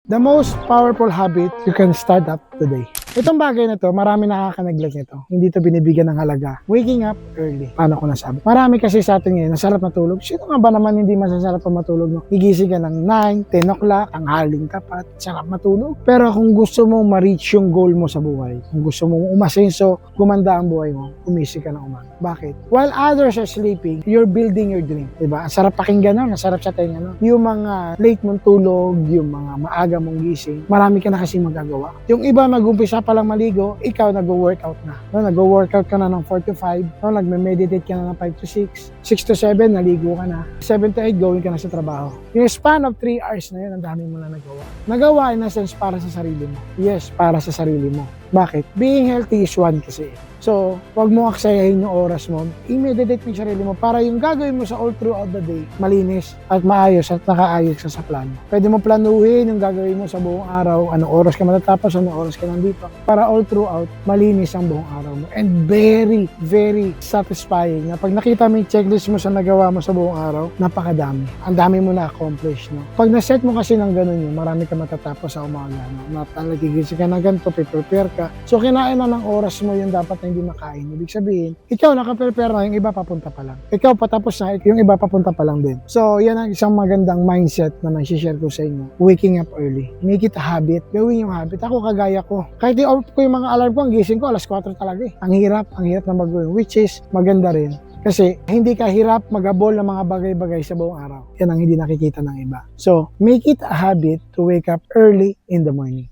The most powerful habit you can start up today. Itong bagay na to, marami nakaka-neglect nito. Hindi to binibigyan ng halaga. Waking up early. Paano ko nasabi? Marami kasi sa atin ngayon, nasarap matulog. Sino nga ba naman hindi masasarap pa matulog? No? Gigising ka ng 9, 10 o'clock, ang haling tapat, sarap matulog. Pero kung gusto mo ma-reach yung goal mo sa buhay, kung gusto mo umasenso, gumanda ang buhay mo, umisig ka ng umaga. Bakit? While others are sleeping, you're building your dream. Diba? Ang sarap pakinggan nun, ang sarap sa tenga nun. Yung mga late mong tulog, yung mga maaga mong gising, marami ka na kasi magagawa. Yung iba nag-umpisa pa lang maligo, ikaw nag-workout na. No, nag-workout ka na ng 4 to 5, no, nagme-meditate ka na ng 5 to 6, 6 to 7, naligo ka na, 7 to 8, going ka na sa trabaho. Yung span of 3 hours na yun, ang dami mo na nagawa. Nagawa in a sense para sa sarili mo. Yes, para sa sarili mo. Bakit? Being healthy is one kasi. So, wag mo aksayahin yung oras mo. I-meditate mo yung sarili mo para yung gagawin mo sa all throughout the day, malinis at maayos at nakaayos sa plano. Pwede mo planuhin yung gagawin mo sa buong araw, anong oras ka matatapos, anong oras ka nandito. Para all throughout, malinis ang buong araw mo. And very, very satisfying na pag nakita mo yung checklist mo sa nagawa mo sa buong araw, napakadami. Ang dami mo na-accomplish, no? Pag na-set mo kasi ng ganun yun, marami ka matatapos sa umaga, no? Nagigising ka na ganito, prepare ka. So, kinain na ng oras mo yung dapat na hindi makain. Ibig sabihin, ikaw naka-prepare na, yung iba papunta pa lang. Ikaw patapos na, yung iba papunta pa lang din. So, yan ang isang magandang mindset na share ko sa inyo. Waking up early. Make it a habit. Gawin yung habit. Ako kagaya ko. Kahit i-off ko yung mga alarm ko, ang gising ko, alas 4 talaga eh. Ang hirap na mag-gawin. Which is, maganda rin. Kasi hindi ka hirap mag-abol ng mga bagay-bagay sa buong araw. Yan ang hindi nakikita ng iba. So, make it a habit to wake up early in the morning.